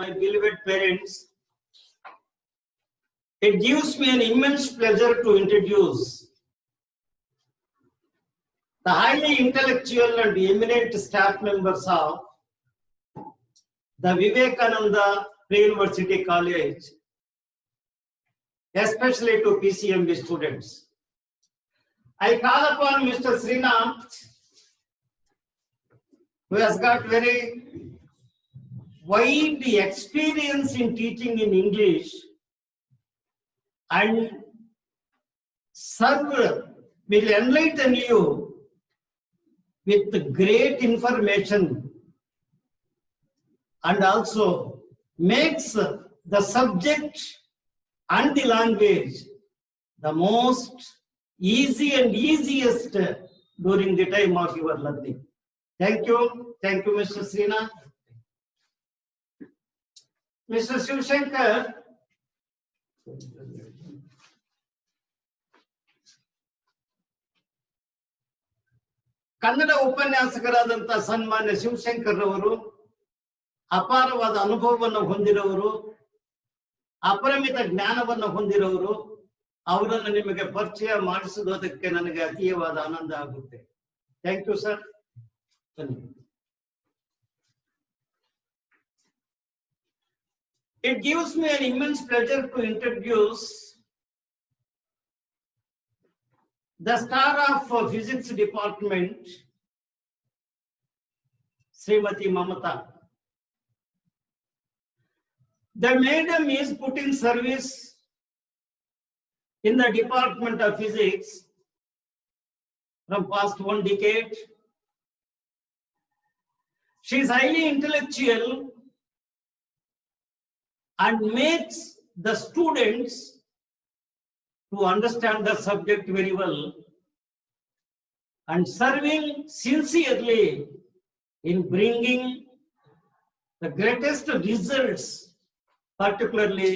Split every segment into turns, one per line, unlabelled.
my beloved parents, it gives me an immense pleasure to introduce the highly intellectual and eminent staff members of the Vivekananda Pre-University College, especially to PCMB students. I call upon Mr. Srinath, who has got very wide experience in teaching in English and will enlighten you with great information and also makes the subject and the language the most easy and easiest during the time of your learning. Thank you. Thank you, Mr. Srinath. Mr. Shivshankar, Kannada ಉಪನ್ಯಾಸಕರಾದಂಥ ಸನ್ಮಾನ್ಯ ಶಿವಶಂಕರ್ ಅವರು ಅಪಾರವಾದ ಅನುಭವವನ್ನು ಹೊಂದಿರೋರು, ಅಪರಿಮಿತ ಜ್ಞಾನವನ್ನು ಹೊಂದಿರೋರು. ಅವರನ್ನು ನಿಮಗೆ ಪರಿಚಯ ಮಾಡಿಸುವುದಕ್ಕೆ ನನಗೆ ಅತೀವವಾದ ಆನಂದ ಆಗುತ್ತೆ. Thank you sir. It gives me an immense pleasure to introduce the star of physics department, Srimati Mamata. The madam is put in service in the department of physics from past 1 decade. She is highly intellectual and makes the students to understand the subject very well and serving sincerely in bringing the greatest results, particularly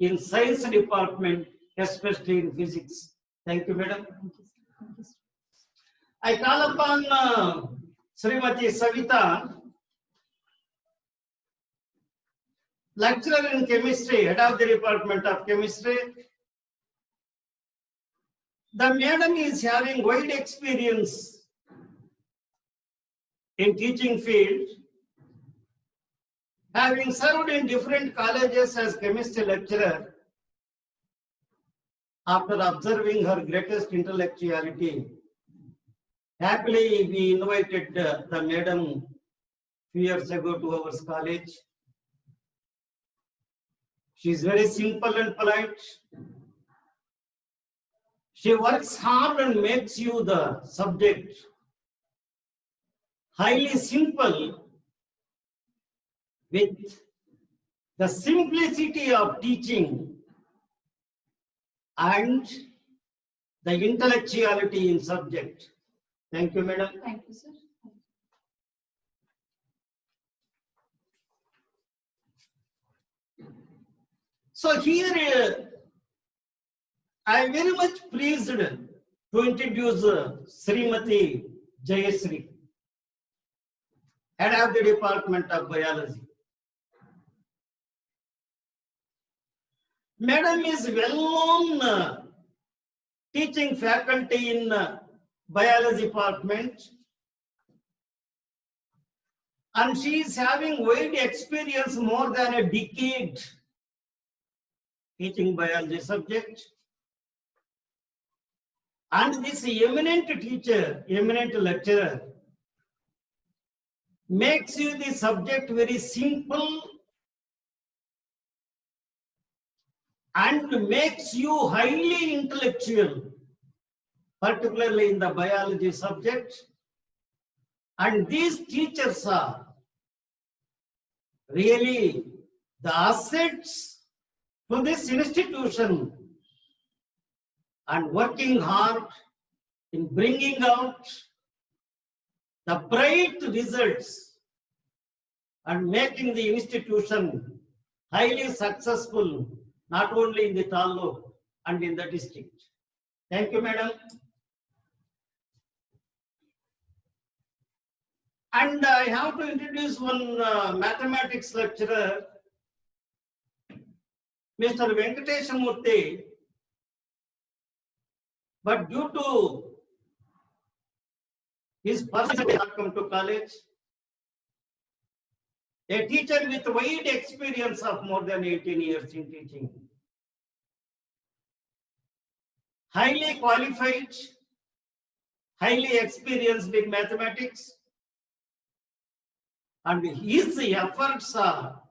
in science department, especially in physics. Thank you, madam. I call upon Srimati Savita, lecturer in chemistry, head of the department of chemistry. The madam is having wide experience in teaching field, having served in different colleges as chemistry lecturer. After observing her greatest intellectuality, happily we invited the madam few years ago to our college. She is very simple and polite. She works hard and makes you the subject highly simple with the simplicity of teaching and the intellectuality in subject. Thank you, madam.
Thank you, sir.
So here I am very much pleased to introduce Srimati Jayasri, head of the department of biology. Madam is well-known teaching faculty in biology department, and she is having wide experience, more than a decade teaching biology subject. And this eminent teacher, eminent lecturer, makes you the subject very simple and makes you highly intellectual, particularly in the biology subject. And these teachers are really the assets to this institution and working hard in bringing out the bright results and making the institution highly successful, not only in the taluk and in the district. Thank you, madam. And I have to introduce one mathematics lecturer, Mr. Venkateshamurthy, but due to his personal did not come to college. A teacher with wide experience of more than 18 years in teaching. Highly qualified, highly experienced in mathematics, and his efforts are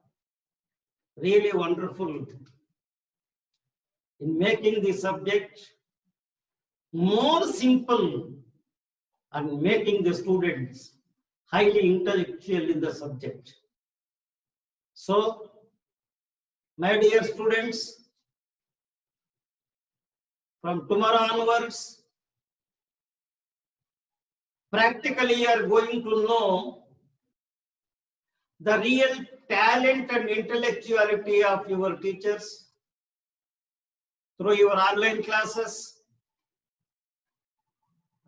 really wonderful in making the subject more simple and making the students highly intellectual in the subject. So, my dear students, from tomorrow onwards, practically you are going to know the real talent and intellectuality of your teachers through your online classes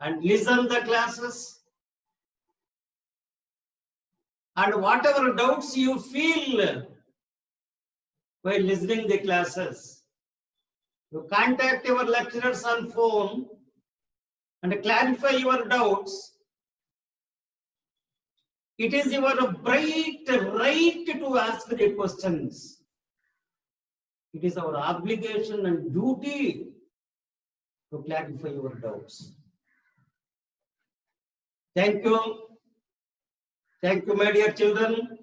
and listen the classes. And whatever doubts you feel while listening the classes, you contact your lecturers on phone and clarify your doubts. It is your bright right to ask the questions. It is our obligation and duty to clarify your doubts. Thank you. Thank you, my dear children.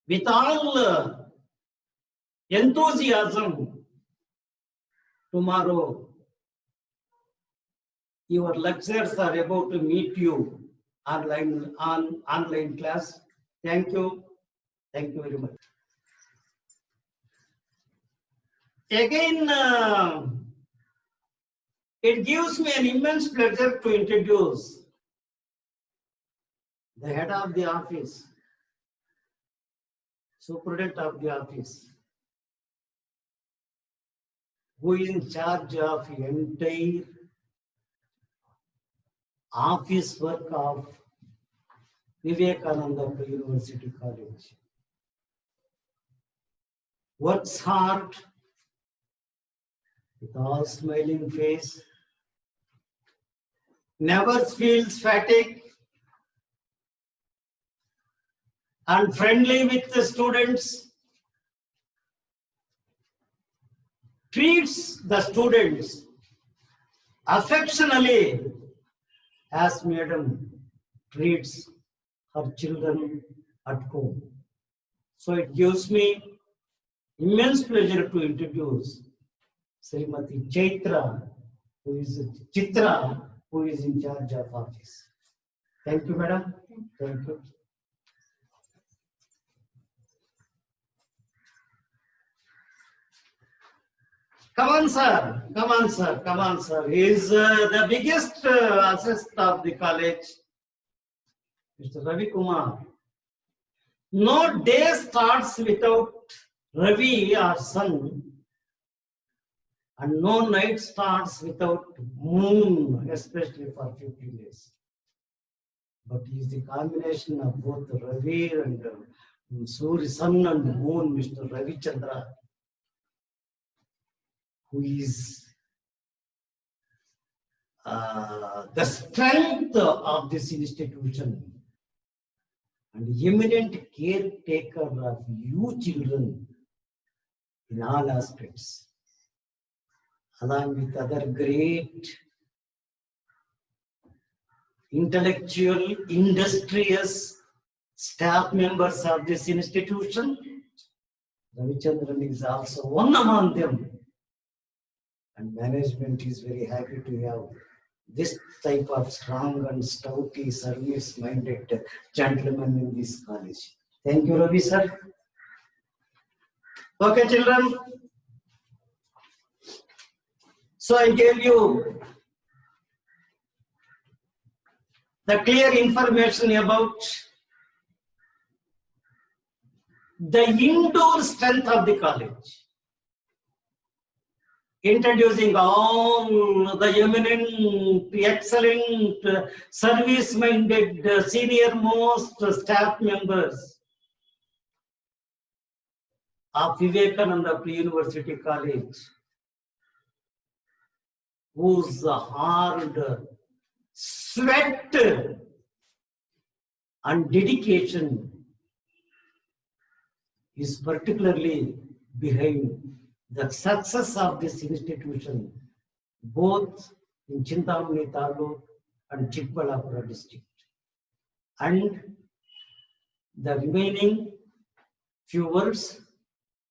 With all enthusiasm, tomorrow your lecturers are about to meet you online class. Thank you. Thank you very much. Again, it gives me an immense pleasure to introduce the head of the office, superintendent of the office, who is in charge of the entire office work of Vivekananda University College. Works hard, with all smiling face, never feels fatigue, and friendly with the students, treats the students affectionately as Madam treats her children at home. So it gives me immense pleasure to introduce Srimati Chitra, who is Chitra, who is in charge of office. Thank you, Madam. Thank you. Come on, sir. Come on, sir. Come on, sir. He is the biggest assistant of the college, Mr. Ravi Kumar. No day starts without Ravi, our son, and no night starts without moon, especially for 15 days. But he is the combination of both Ravi and Surya, sun and moon, Mr. Ravi Chandra, who is the strength of this institution and eminent caretaker of you children in all aspects, along with other great intellectual, industrious staff members of this institution. Ravichandran is also one among them. And management is very happy to have this type of strong and stouty, service-minded gentleman in this college. Thank you, Ravi sir. Okay, children. So I gave you the clear information about the indoor strength of the college, introducing all the eminent, excellent, service-minded, senior-most staff members of Vivekananda Pre-University College, whose hard sweat and dedication is particularly behind the success of this institution, both in Chintamani Taluk and Chikbalapura district. And the remaining few words